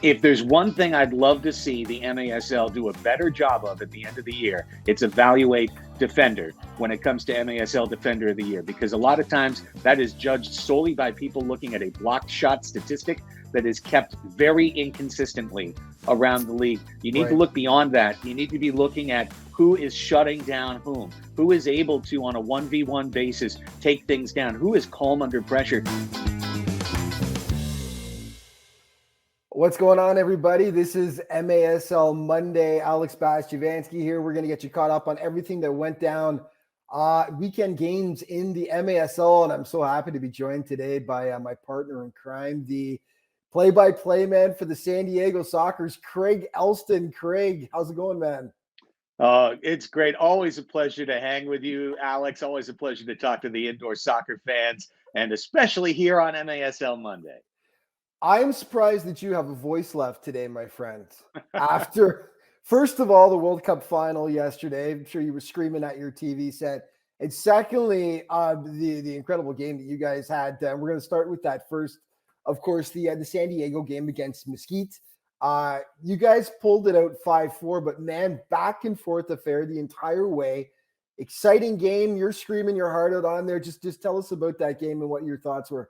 If there's one thing I'd love to see the MASL do a better job of at the end of the year, it's evaluate defender when it comes to MASL Defender of the Year, because a lot of times that is judged solely by people looking at a blocked shot statistic that is kept very inconsistently around the league. You need to Right. look beyond that. You need to be looking at who is shutting down whom, who is able to, on a 1v1 basis, take things down, who is calm under pressure. What's going on, everybody? This is MASL Monday. Alex Bastyovanszky here. We're going to get you caught up on everything that went down weekend games in the MASL, and I'm so happy to be joined today by my partner in crime, the play-by-play man for the San Diego Sockers, Craig Elsten. Craig, how's it going, man? It's great. Always a pleasure to hang with you, Alex. Always a pleasure to talk to the indoor soccer fans, and especially here on MASL Monday. I'm surprised that you have a voice left today, my friend. After, first of all, the World Cup final yesterday, I'm sure you were screaming at your TV set. And secondly, the incredible game that you guys had. We're going to start with that first. Of course, the San Diego game against Mesquite. You guys pulled it out 5-4, but man, back and forth affair the entire way. Exciting game. You're screaming your heart out on there. Just tell us about that game and what your thoughts were.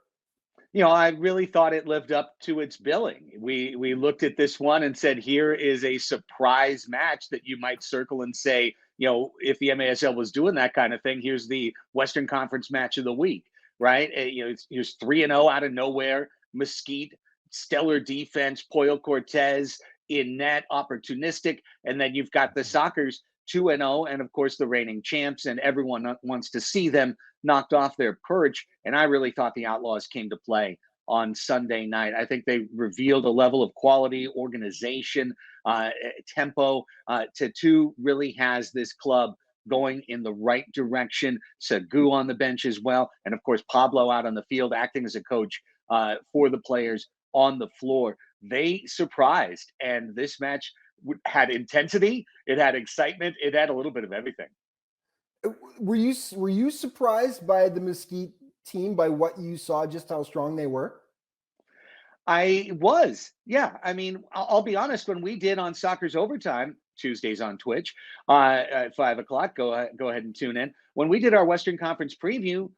I really thought it lived up to its billing. We looked at this one and said, here is a surprise match that you might circle and say, if the MASL was doing that kind of thing, here's the Western Conference match of the week, right? Here's 3-0 out of nowhere. Mesquite, stellar defense, Poyo Cortez in net, opportunistic, and then you've got the Sockers 2-0, and of course the reigning champs, and everyone wants to see them knocked off their perch. And I really thought the Outlaws came to play on Sunday night. I think they revealed a level of quality, organization, tempo. Tattoo really has this club going in the right direction. Sagu on the bench as well. And of course, Pablo out on the field, acting as a coach for the players on the floor. They surprised. And this match had intensity. It had excitement. It had a little bit of everything. Were you surprised by the Mesquite team, by what you saw, just how strong they were? I was, yeah. I mean, I'll be honest. When we did on Soccer's Overtime Tuesdays on Twitch at 5:00, go ahead and tune in. When we did our Western Conference preview,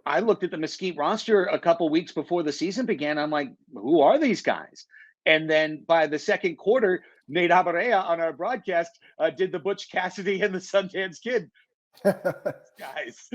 I looked at the Mesquite roster a couple weeks before the season began. I'm like, who are these guys? And then by the second quarter, Nate Abarea on our broadcast did the Butch Cassidy and the Sundance Kid guys,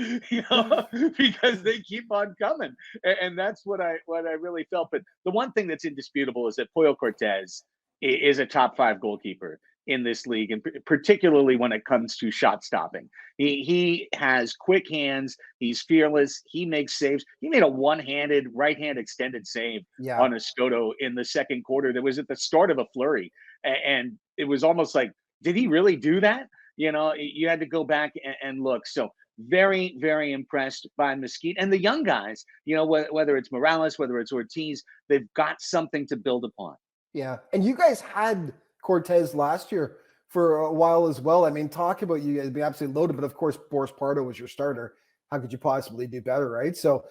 because they keep on coming, and that's what I really felt. But the one thing that's indisputable is that Poyo Cortez is a top 5 goalkeeper in this league, and particularly when it comes to shot stopping. He has quick hands. He's fearless. He makes saves. He made a one-handed right hand extended save on Escoto in the second quarter. That was at the start of a flurry, and it was almost like, did he really do that? You had to go back and look. So very, very impressed by Mesquite and the young guys. Whether it's Morales, whether it's Ortiz, they've got something to build upon. Yeah, and you guys had Cortez last year for a while as well. I mean, talk about you guys being absolutely loaded, but of course, Boris Pardo was your starter. How could you possibly do better, right? So,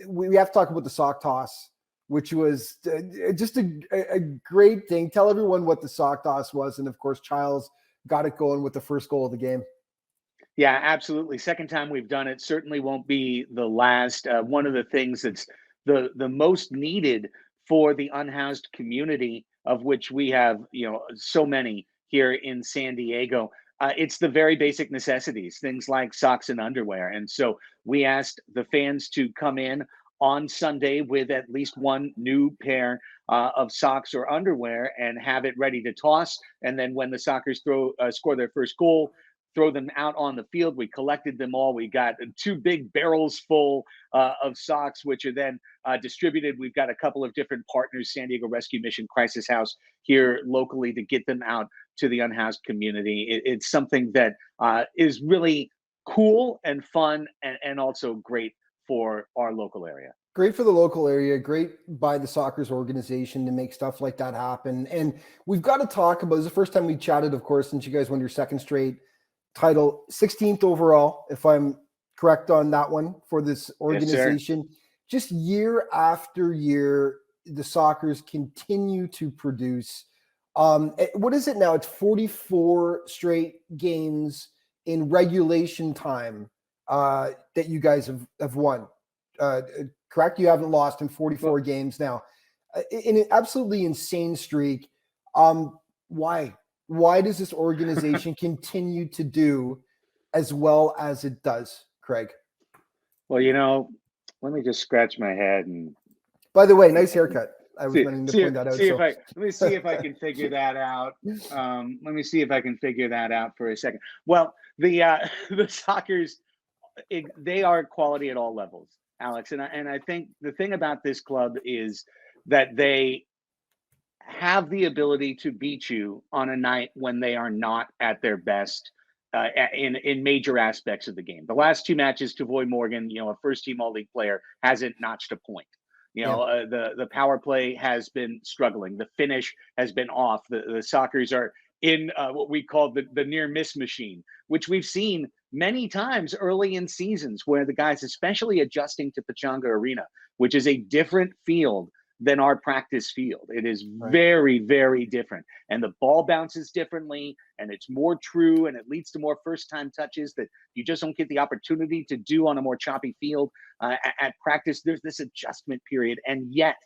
we have to talk about the sock toss, which was just a great thing. Tell everyone what the sock toss was, and of course, Childs got it going with the first goal of the game. Yeah, absolutely. Second time we've done it. Certainly won't be the last. One of the things that's the most needed for the unhoused community, of which we have, so many here in San Diego. It's the very basic necessities, things like socks and underwear. And so we asked the fans to come in on Sunday with at least one new pair of socks or underwear and have it ready to toss. And then when the Sockers score their first goal, throw them out on the field. We collected them all. We got 2 big barrels full of socks, which are then distributed. We've got a couple of different partners, San Diego Rescue Mission, Crisis House here locally, to get them out to the unhoused community. It's something that is really cool and fun, and also great for our local area. Great for the local area, great by the Sockers organization to make stuff like that happen. And we've got to talk about, this is the first time we chatted, of course, since you guys won your second straight title, 16th overall, if I'm correct on that one, for this organization. Yes, just year after year, the Sockers continue to produce. What is it now? It's 44 straight games in regulation time that you guys have won. Correct? You haven't lost in 44 games now. In an absolutely insane streak. Why? Why does this organization continue to do as well as it does, Craig? Well, let me just scratch my head and. By the way, nice haircut. I was meaning to point that out. Let me see if I can figure that out. Let me see if I can figure that out for a second. Well, the Sockers, they are quality at all levels, Alex, and I think the thing about this club is that they have the ability to beat you on a night when they are not at their best in major aspects of the game. The last two matches, Tavoy Morgan, a first-team All-League player, hasn't notched a point. The power play has been struggling. The finish has been off. The Sockers are in what we call the near miss machine, which we've seen many times early in seasons where the guys, especially adjusting to Pechanga Arena, which is a different field than our practice field. It is very, very different. And the ball bounces differently, and it's more true, and it leads to more first-time touches that you just don't get the opportunity to do on a more choppy field. At practice, there's this adjustment period, and yet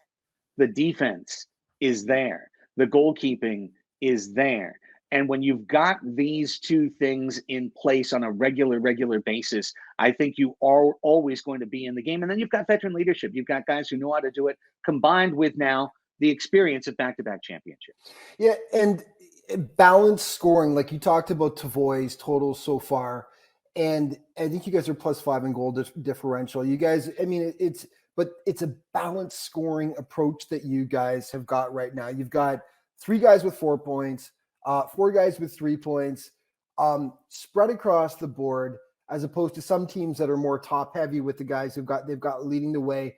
the defense is there. The goalkeeping is there. And when you've got these two things in place on a regular basis, I think you are always going to be in the game. And then you've got veteran leadership. You've got guys who know how to do it, combined with now the experience of back-to-back championships. Yeah, and balanced scoring, like you talked about Tavoy's totals so far. And I think you guys are +5 in goal differential. You guys, it's a balanced scoring approach that you guys have got right now. You've got 3 guys with 4 points. 4 guys with 3 points, spread across the board, as opposed to some teams that are more top heavy with the guys they've got leading the way.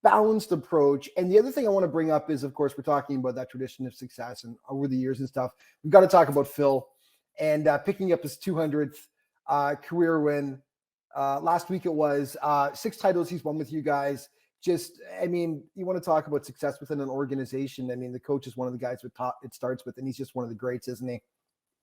Balanced approach. And the other thing I want to bring up is, of course, we're talking about that tradition of success and over the years and stuff. We've got to talk about Phil and picking up his 200th career win. Last week it was 6 titles he's won with you guys. You want to talk about success within an organization. The coach is one of the guys it starts with, and he's just one of the greats, isn't he?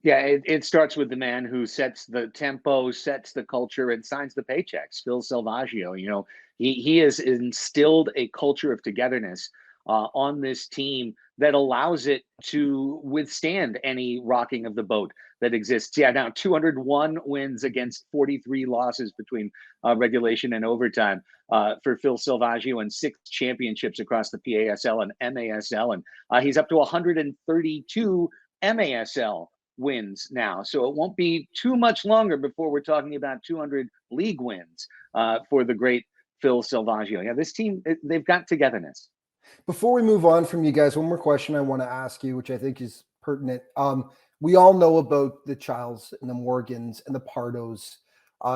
Yeah, it starts with the man who sets the tempo, sets the culture, and signs the paychecks, Phil Salvaggio. He has instilled a culture of togetherness on this team that allows it to withstand any rocking of the boat that exists. Yeah, now 201 wins against 43 losses between regulation and overtime for Phil Salvaggio, and 6 championships across the PASL and MASL. And he's up to 132 MASL wins now. So it won't be too much longer before we're talking about 200 league wins for the great Phil Salvaggio. Yeah, this team, they've got togetherness. Before we move on from you guys, one more question I want to ask you, which I think is pertinent. We all know about the Childs and the Morgans and the Pardos.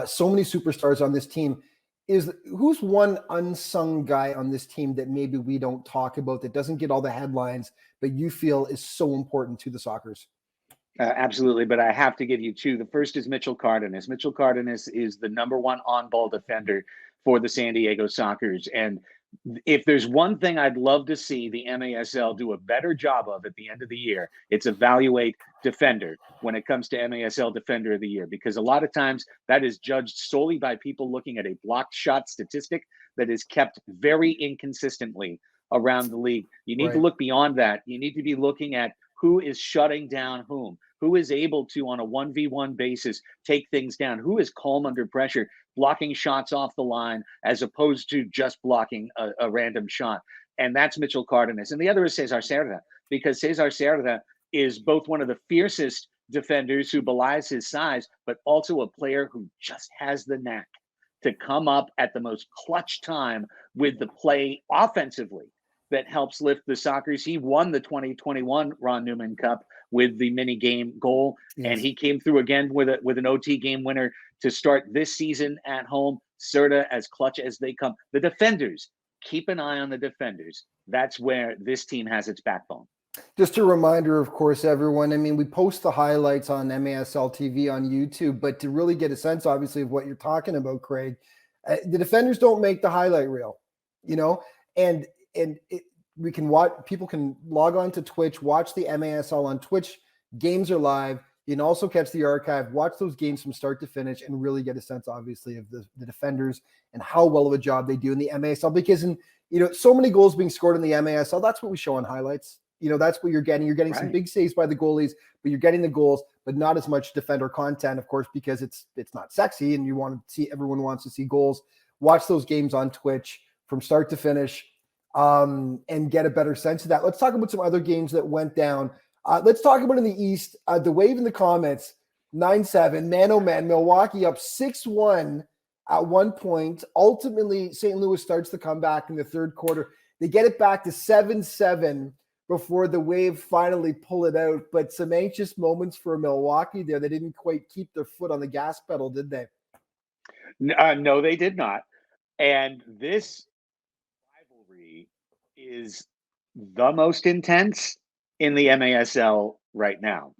So many superstars on this team. Who's one unsung guy on this team that maybe we don't talk about, that doesn't get all the headlines, but you feel is so important to the Sockers? Absolutely, but I have to give you 2. The first is Mitchell Cardenas. Mitchell Cardenas is the #1 on-ball defender for the San Diego Sockers. And if there's one thing I'd love to see the MASL do a better job of at the end of the year, it's evaluate defender when it comes to MASL Defender of the Year, because a lot of times that is judged solely by people looking at a blocked shot statistic that is kept very inconsistently around the league. You need to look beyond that. You need to be looking at who is shutting down whom, who is able to, on a 1v1 basis, take things down, who is calm under pressure, blocking shots off the line, as opposed to just blocking a random shot. And that's Mitchell Cardenas. And the other is Cesar Cerda, because Cesar Cerda is both one of the fiercest defenders who belies his size, but also a player who just has the knack to come up at the most clutch time with the play offensively that helps lift the Sockers. He won the 2021 Ron Newman Cup with the mini game goal, and he came through again with an OT game winner to start this season at home. Cerda, as clutch as they come. The defenders, keep an eye on the defenders. That's where this team has its backbone. Just a reminder, of course, everyone. We post the highlights on MASL TV on YouTube, but to really get a sense, obviously, of what you're talking about, Craig, the defenders don't make the highlight reel, and we can watch, people can log on to Twitch, watch the MASL on Twitch. Games are live. You can also catch the archive, watch those games from start to finish, and really get a sense, obviously, of the defenders and how well of a job they do in the MASL. Because so many goals being scored in the MASL, that's what we show on highlights. That's what you're getting. You're getting some big saves by the goalies, but you're getting the goals, but not as much defender content, of course, because it's not sexy, and everyone wants to see goals. Watch those games on Twitch from start to finish, and get a better sense of that. Let's talk about some other games that went down. Let's talk about in the East. The Wave in the comments, 9-7, man oh man, Milwaukee up 6-1 at one point. Ultimately, St. Louis starts the comeback in the third quarter. They get it back to 7-7 before the Wave finally pull it out. But some anxious moments for Milwaukee there. They didn't quite keep their foot on the gas pedal, did they? No, they did not. And this rivalry is the most intense in the MASL right now.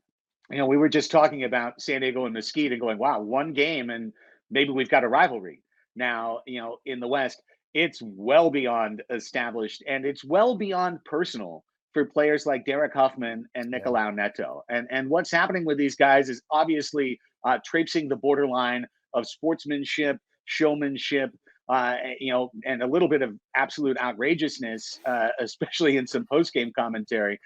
We were just talking about San Diego and Mesquite and going, wow, one game and maybe we've got a rivalry. Now, in the West, it's well beyond established and it's well beyond personal for players like Derek Huffman and Nicolau Neto. And what's happening with these guys is obviously traipsing the borderline of sportsmanship, showmanship, and a little bit of absolute outrageousness, especially in some post-game commentary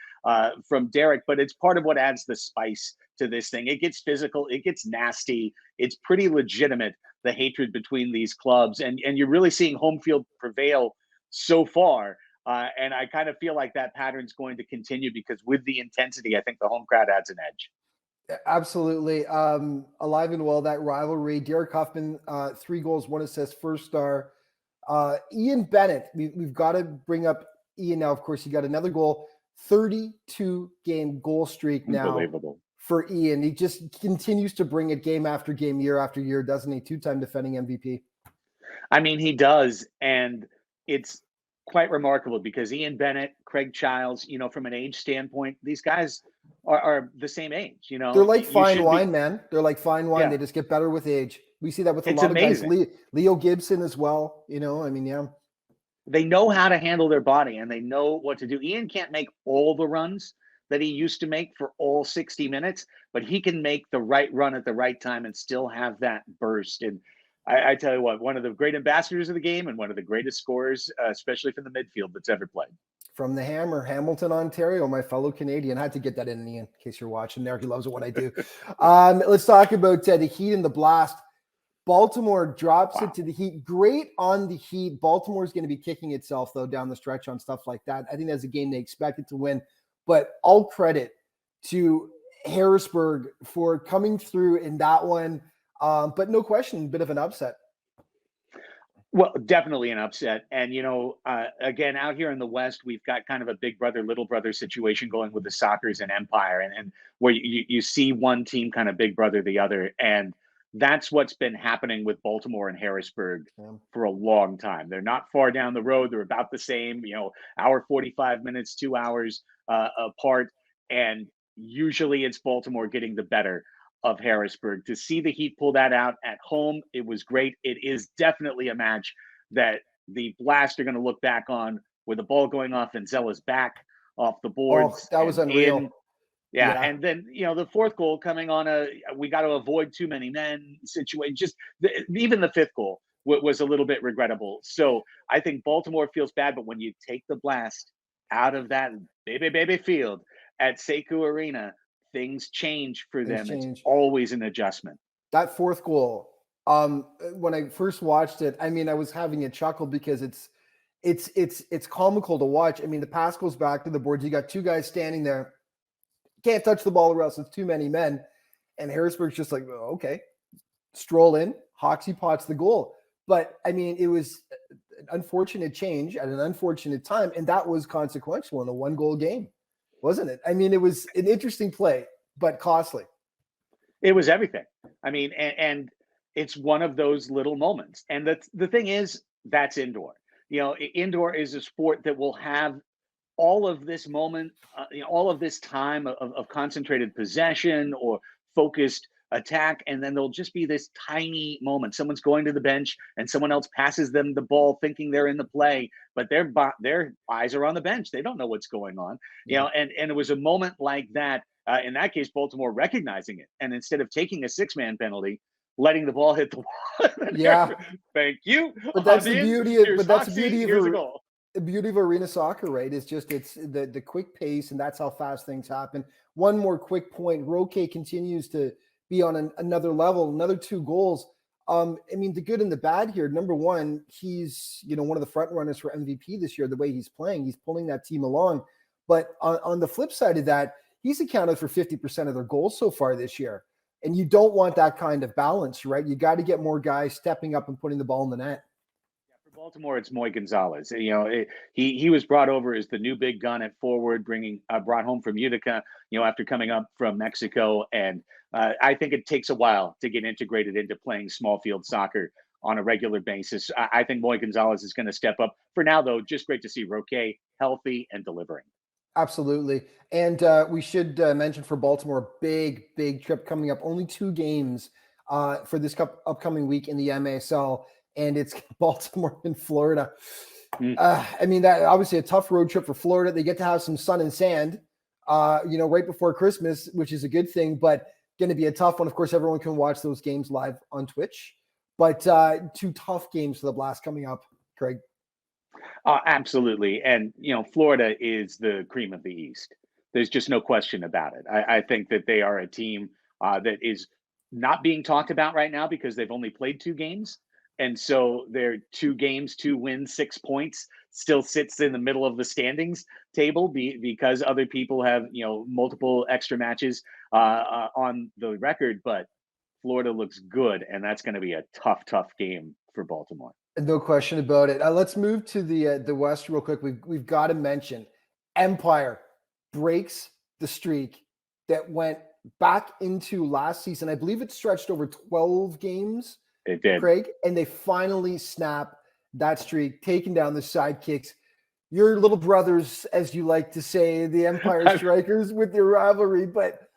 from Derek. But it's part of what adds the spice to this thing. It gets physical, it gets nasty. It's pretty legitimate, the hatred between these clubs, and you're really seeing home field prevail so far. And I kind of feel like that pattern's going to continue because with the intensity, I think the home crowd adds an edge. Absolutely. Alive and well, that rivalry. Derek Huffman, 3 goals, 1 assist, first star. Ian Bennett, we've got to bring up Ian now. Of course, he got another goal, 32-game goal streak now for Ian. He just continues to bring it game after game, year after year, doesn't he? 2-time defending MVP. I mean, he does. And it's quite remarkable because Ian Bennett, Craig Childs, from an age standpoint, these guys are the same age. They're like fine wine, man. They're like fine wine. Yeah. They just get better with age. We see that with a lot of guys. Leo Gibson as well. They know how to handle their body and they know what to do. Ian can't make all the runs that he used to make for all 60 minutes, but he can make the right run at the right time and still have that burst. And I tell you what, one of the great ambassadors of the game and one of the greatest scorers, especially from the midfield, that's ever played. From the Hammer, Hamilton, Ontario, my fellow Canadian. I had to get that in Ian, in case you're watching there. He loves it when I do. Let's talk about the Heat and the Blast. Baltimore drops it to the Heat. Great on the Heat. Baltimore is going to be kicking itself, though, down the stretch on stuff like that. I think that's a game they expected to win. But all credit to Harrisburg for coming through in that one. But no question, a bit of an upset. Well, definitely an upset. And, again, out here in the West, we've got kind of a big brother, little brother situation going with the Sockers and Empire, and where you see one team kind of big brother the other. And that's what's been happening with Baltimore and Harrisburg for a long time. They're not far down the road. They're about the same, hour 45 minutes, 2 hours apart. And usually it's Baltimore getting the better of Harrisburg. To see the Heat pull that out at home, it was great. It is definitely a match that the Blast are going to look back on with the ball going off and Zella's back off the boards. Oh, that was unreal. Yeah. And then, the fourth goal coming on we got to avoid too many men situation. Just even the fifth goal was a little bit regrettable. So I think Baltimore feels bad, but when you take the Blast out of that baby field at Sekou Arena, things change for them. It's always an adjustment. That fourth goal, when I first watched it, I was having a chuckle because it's comical to watch. The pass goes back to the boards. You got 2 guys standing there, can't touch the ball or else it's too many men. And Harrisburg's just like, oh, okay, stroll in, Hoxie pots the goal. But it was an unfortunate change at an unfortunate time, and that was consequential in a 1-goal game, wasn't it? It was an interesting play, but costly. It was everything. And it's one of those little moments. And the thing is, that's indoor. Indoor is a sport that will have all of this moment, all of this time of concentrated possession or focused attack, and then there'll just be this tiny moment. Someone's going to the bench, and someone else passes them the ball, thinking they're in the play, but their eyes are on the bench. They don't know what's going on, Yeah. And it was a moment like that. In that case, Baltimore recognizing it, and instead of taking a 6-man penalty, letting the ball hit the wall. Yeah. Thank you. But that's I'm the in. beauty of, Here's but that's the Hoxie. beauty of Here's a goal. the beauty of arena soccer, right? It's the quick pace, and that's how fast things happen. One more quick point: Roque continues to be on another level. Another 2 goals. I mean, the good and the bad here. Number one, he's one of the front runners for MVP this year. The way he's playing, he's pulling that team along. But on the flip side of that, he's accounted for 50% of their goals so far this year. And you don't want that kind of balance, right? You got to get more guys stepping up and putting the ball in the net. For Baltimore, it's Roque Gonzalez. He was brought over as the new big gun at forward, brought home from Utica, after coming up from Mexico. And I think it takes a while to get integrated into playing small field soccer on a regular basis. I think Roque Gonzalez is going to step up. For now, though, just great to see Roque healthy and delivering. Absolutely. And we should mention for Baltimore, big trip coming up. Only 2 games for this upcoming week in the MASL, and it's Baltimore and Florida. I mean, that obviously a tough road trip for Florida. They get to have some sun and sand, right before Christmas, which is a good thing, but going to be a tough one. Of course, everyone can watch those games live on Twitch, but 2 tough games for the Blast coming up, Craig. Absolutely. And, Florida is the cream of the East. There's just no question about it. I think that they are a team that is not being talked about right now because they've only played 2 games. And so their 2 games, 2 wins, 6 points still sits in the middle of the standings table because other people have, multiple extra matches on the record. But Florida looks good, and that's going to be a tough game for Baltimore. No question about it. Let's move to the West real quick. We've got to mention Empire breaks the streak that went back into last season. I believe it stretched over 12 games. It did, Craig, and they finally snap that streak, taking down the Sidekicks. Your little brothers, as you like to say, the Empire Strikers with your rivalry, but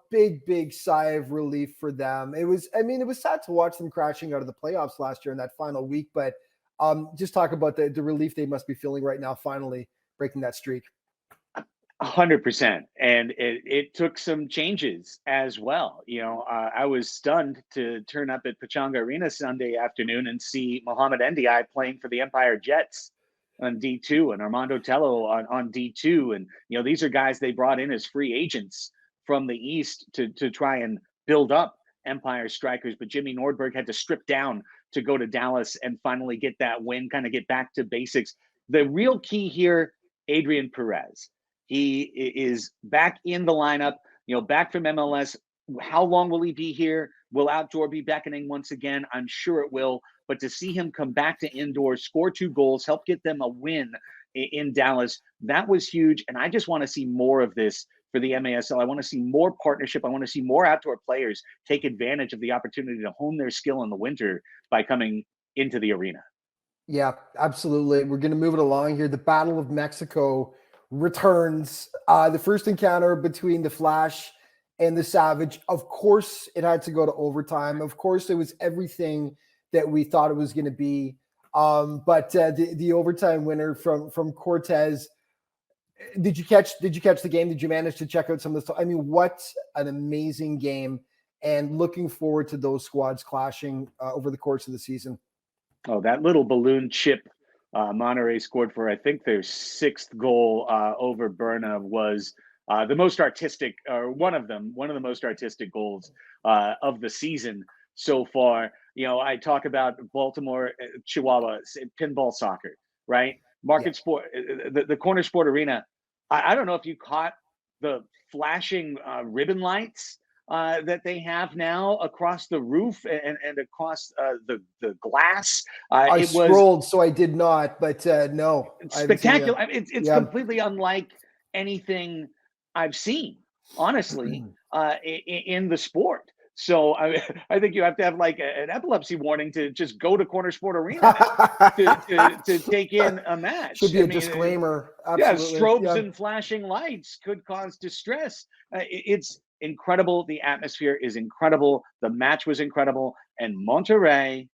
big sigh of relief for them. It was sad to watch them crashing out of the playoffs last year in that final week, but just talk about the relief they must be feeling right now, finally breaking that streak. 100%. And it took some changes as well. I was stunned to turn up at Pechanga Arena Sunday afternoon and see Mohamed Ndiaye playing for the Empire Jets on D2 and Armando Tello on D2. And, these are guys they brought in as free agents from the East to try and build up Empire Strikers. But Jimmy Nordberg had to strip down to go to Dallas and finally get that win, kind of get back to basics. The real key here, Adrian Perez. He is back in the lineup, back from MLS. How long will he be here? Will outdoor be beckoning once again? I'm sure it will. But to see him come back to indoor, score 2 goals, help get them a win in Dallas, that was huge. And I just want to see more of this for the MASL. I want to see more partnership. I want to see more outdoor players take advantage of the opportunity to hone their skill in the winter by coming into the arena. Yeah, absolutely. We're going to move it along here. The Battle of Mexico returns. The first encounter between the Flash and the Savage. Of course, it had to go to overtime. Of course, it was everything that we thought it was going to be. But the overtime winner from Cortez. Did you catch the game? Did you manage to check out some of the stuff? I mean, what an amazing game, and looking forward to those squads clashing over the course of the season. Oh, that little balloon chip Monterrey scored for, I think, their 6th goal over Berna was the most artistic, or one of the most artistic goals of the season so far. I talk about Baltimore, Chihuahua, pinball soccer, right? Market Sport, the Corner Sport Arena. I don't know if you caught the flashing ribbon lights that they have now across the roof and across the glass. I scrolled, so I did not, but no. Spectacular. It's completely unlike anything I've seen, honestly, in the sport. So I think you have to have like an epilepsy warning to just go to Corner Sport Arena to take in a match. Should be a disclaimer. Absolutely. Yeah, strobes and flashing lights could cause distress. It's incredible. The atmosphere is incredible. The match was incredible. And Monterrey,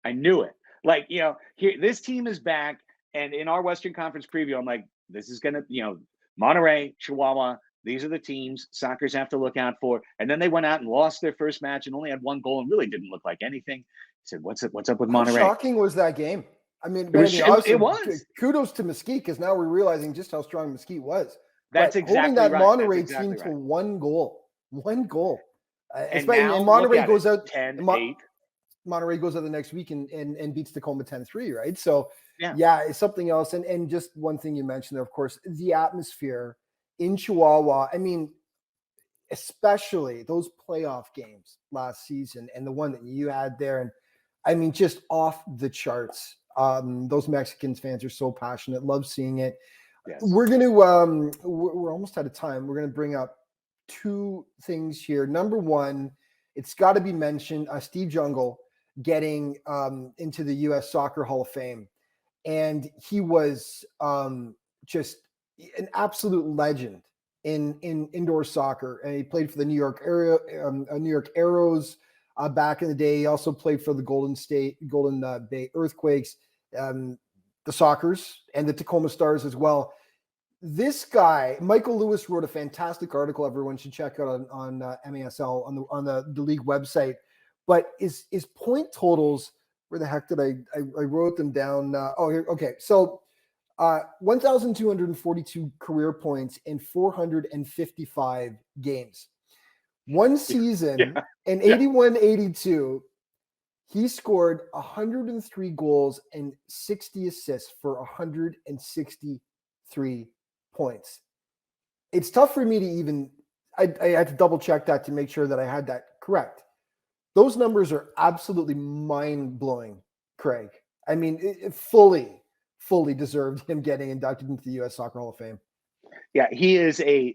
I knew it. Like, here, this team is back. And in our Western Conference preview, I'm like, this is going to, Monterrey, Chihuahua, these are the teams Sockers have to look out for. And then they went out and lost their first match and only had one goal and really didn't look like anything. I said, what's up with Monterrey? How shocking was that game? I mean, it was. Kudos to Mesquite, because now we're realizing just how strong Mesquite was. That's exactly holding that right. Monterrey team to one goal. And now Monterrey goes out 10-8. Monterrey goes out the next week and beats Tacoma 10-3, right? So yeah, it's something else. And just one thing you mentioned there, of course, the atmosphere in Chihuahua. I mean, especially those playoff games last season and the one that you had there. And I mean, just off the charts. Those Mexicans fans are so passionate. Love seeing it. Yes. We're going to, we're almost out of time. We're going to bring up two things here. Number one, it's got to be mentioned, Steve Zungul getting into the U.S. Soccer Hall of Fame. And he was just an absolute legend in indoor soccer. And he played for the New York Arrows back in the day. He also played for the Golden Bay Earthquakes, the Sockers, and the Tacoma Stars as well. This guy, Michael Lewis, wrote a fantastic article everyone should check out on MASL on the league website. But his point totals, where the heck did I wrote them down? Okay. So 1,242 career points in 455 games. One season in 81-82, he scored 103 goals and 60 assists for 163 points. It's tough for me to even, I had to double check that to make sure that I had that correct. Those numbers are absolutely mind-blowing, Craig. I mean, it fully deserved him getting inducted into the U.S. Soccer Hall of Fame. Yeah, he is an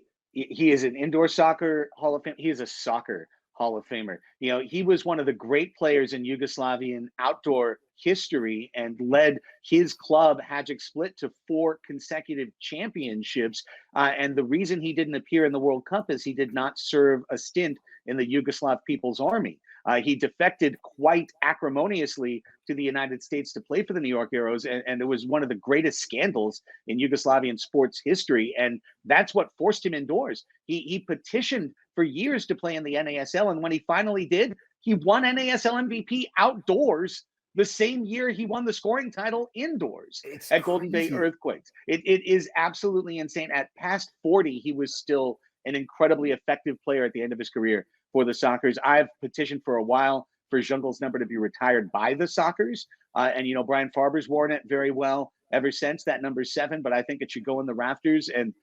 indoor soccer Hall of Fame. He is a soccer Hall of Famer. He was one of the great players in Yugoslavian outdoor history and led his club, Hajduk Split, to 4 consecutive championships. And the reason he didn't appear in the World Cup is he did not serve a stint in the Yugoslav People's Army. He defected quite acrimoniously to the United States to play for the New York Arrows, and it was one of the greatest scandals in Yugoslavian sports history, and that's what forced him indoors. He petitioned for years to play in the NASL, and when he finally did, he won NASL MVP outdoors the same year he won the scoring title indoors at Golden Bay Earthquakes. It is absolutely insane. At past 40, he was still an incredibly effective player at the end of his career for the Sockers. I've petitioned for a while for Zungul's number to be retired by the Sockers. And Brian Farber's worn it very well ever since, that number 7, but I think it should go in the rafters. And,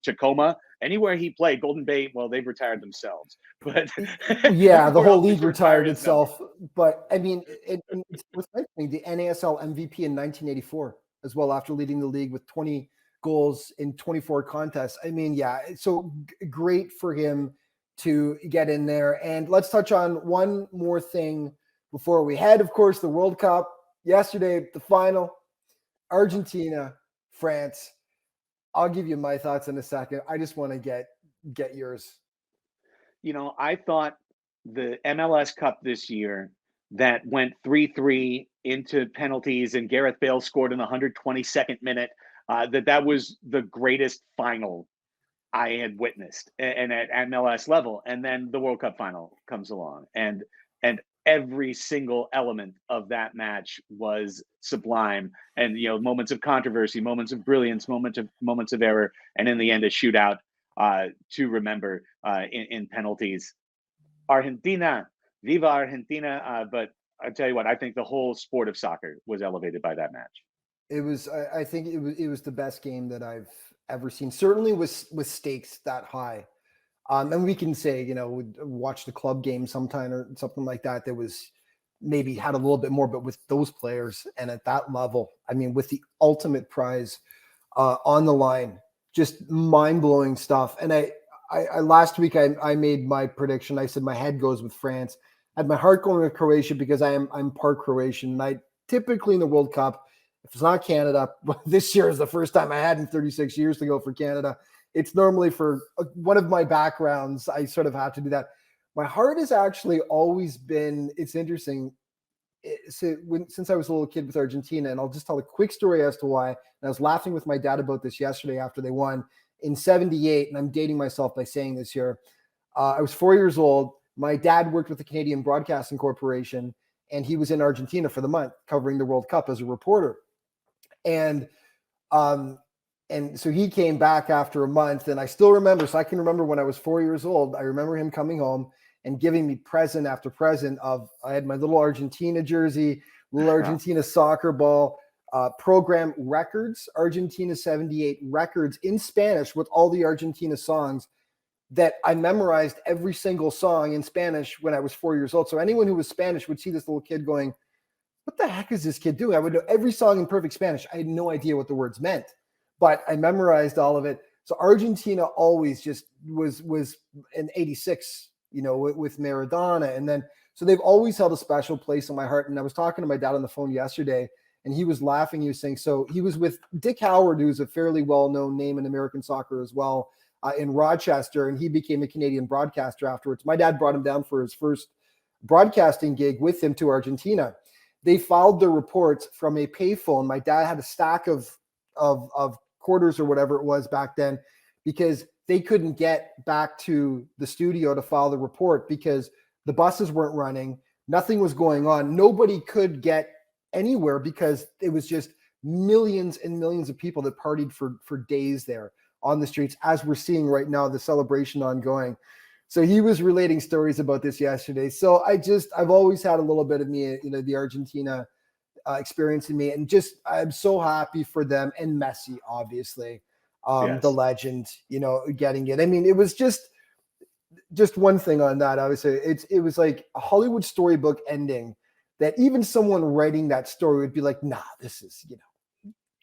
Tacoma, anywhere he played, Golden Bay, well, they've retired themselves. But yeah, the whole league retired itself. But I mean, it's worth mentioning the NASL MVP in 1984 as well, after leading the league with 20 goals in 24 contests. I mean, yeah, so great for him to get in there. And let's touch on one more thing before we head. Of course, the World Cup yesterday, the final, Argentina, France. I'll give you my thoughts in a second. I just want to get yours. I thought the MLS Cup this year that went 3-3 into penalties and Gareth Bale scored in the 122nd minute, that was the greatest final I had witnessed, and at MLS level. And then the World Cup final comes along, and every single element of that match was sublime. And moments of controversy, moments of brilliance, moments of error, and in the end, a shootout to remember in penalties. Argentina, viva Argentina! But I tell you what, I think the whole sport of soccer was elevated by that match. It was. I think it was the best game that I've ever seen. Certainly with stakes that high. And we can say, we'd watch the club game sometime or something like that. That was maybe had a little bit more, but with those players and at that level, I mean, with the ultimate prize on the line, just mind-blowing stuff. And I last week I made my prediction. I said my head goes with France. I had my heart going with Croatia because I'm part Croatian. And I typically in the World Cup, if it's not Canada, this year is the first time I had in 36 years to go for Canada. It's normally for one of my backgrounds. I sort of have to do that. My heart has actually always been, it's interesting. Since I was a little kid with Argentina, and I'll just tell a quick story as to why. And I was laughing with my dad about this yesterday after they won in 78. And I'm dating myself by saying this here. I was 4 years old. My dad worked with the Canadian Broadcasting Corporation, and he was in Argentina for the month covering the World Cup as a reporter. And so he came back after a month, and I still remember, so I can remember when I was 4 years old, I remember him coming home and giving me present after present I had my little Argentina jersey, little Argentina soccer ball, program records, Argentina 78 records in Spanish with all the Argentina songs that I memorized every single song in Spanish when I was 4 years old. So anyone who was Spanish would see this little kid going, what the heck is this kid doing? I would know every song in perfect Spanish. I had no idea what the words meant, but I memorized all of it. So Argentina always just was in 86, with Maradona. And then, so they've always held a special place in my heart. And I was talking to my dad on the phone yesterday, and he was laughing. He was saying, so he was with Dick Howard, who's a fairly well-known name in American soccer as well, in Rochester. And he became a Canadian broadcaster afterwards. My dad brought him down for his first broadcasting gig with him to Argentina. They filed their reports from a payphone. My dad had a stack of quarters or whatever it was back then, because they couldn't get back to the studio to file the report because the buses weren't running. Nothing was going on. Nobody could get anywhere because it was just millions and millions of people that partied for days there on the streets, as we're seeing right now, the celebration ongoing. So he was relating stories about this yesterday. So I've always had a little bit of me, the Argentina experience in me, and I'm so happy for them and Messi, obviously, Yes. the legend, getting it. I mean, it was just one thing on that. I would say it was like a Hollywood storybook ending that even someone writing that story would be like, nah, this is,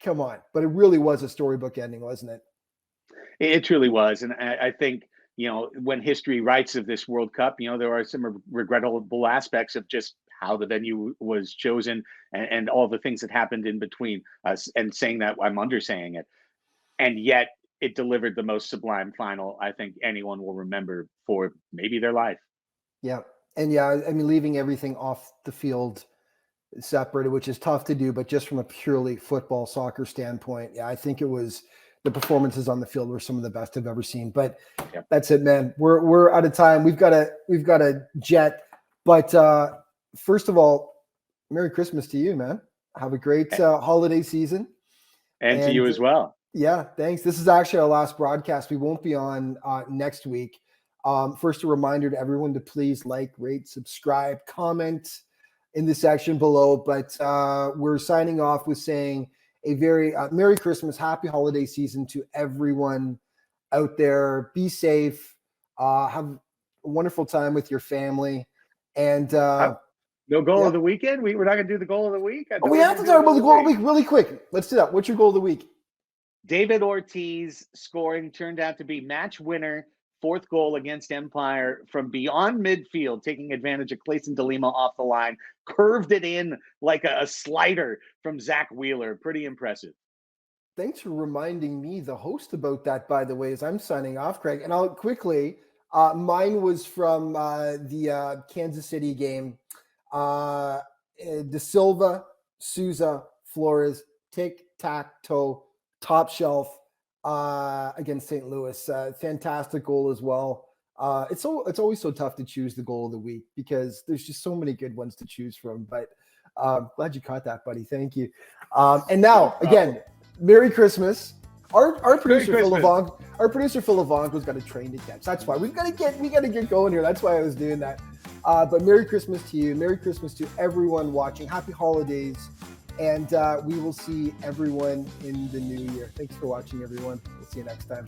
come on. But it really was a storybook ending, wasn't it? It truly was. And I think, when history writes of this World Cup, there are some regrettable aspects of just how the venue was chosen and all the things that happened in between us. And saying that, I'm undersaying it. And yet it delivered the most sublime final I think anyone will remember for maybe their life. Yeah. And I mean, leaving everything off the field separated, which is tough to do, but just from a purely football soccer standpoint, I think the performances on the field were some of the best I've ever seen. But That's it, man. We're out of time. We've got a jet. But first of all, Merry Christmas to you, man. Have a great holiday season. And to you as well. Yeah, thanks. This is actually our last broadcast. We won't be on next week. First, a reminder to everyone to please like, rate, subscribe, comment in the section below. But we're signing off with saying a very Merry Christmas, Happy Holiday Season to everyone out there. Be safe. Have a wonderful time with your family. And no goal of the weekend? We're not going to do the goal of the week? We have to talk about the goal of the week really quick. Let's do that. What's your goal of the week? David Ortiz scoring turned out to be match winner, fourth goal against Empire from beyond midfield, taking advantage of Clayson DeLima off the line, curved it in like a slider from Zach Wheeler. Pretty impressive. Thanks for reminding me, the host, about that, by the way, as I'm signing off, Craig. And I'll quickly, mine was from the Kansas City game. De Silva, Souza, Flores, tic-tac-toe, top shelf against St. Louis. Fantastic goal as well. It's always so tough to choose the goal of the week because there's just so many good ones to choose from. But glad you caught that, buddy. Thank you. And now, again, Merry Christmas. Our producer Phil Levanco's got a train to catch. That's why we gotta get going here. That's why I was doing that. But Merry Christmas to you. Merry Christmas to everyone watching. Happy holidays. And we will see everyone in the new year. Thanks for watching, everyone. We'll see you next time.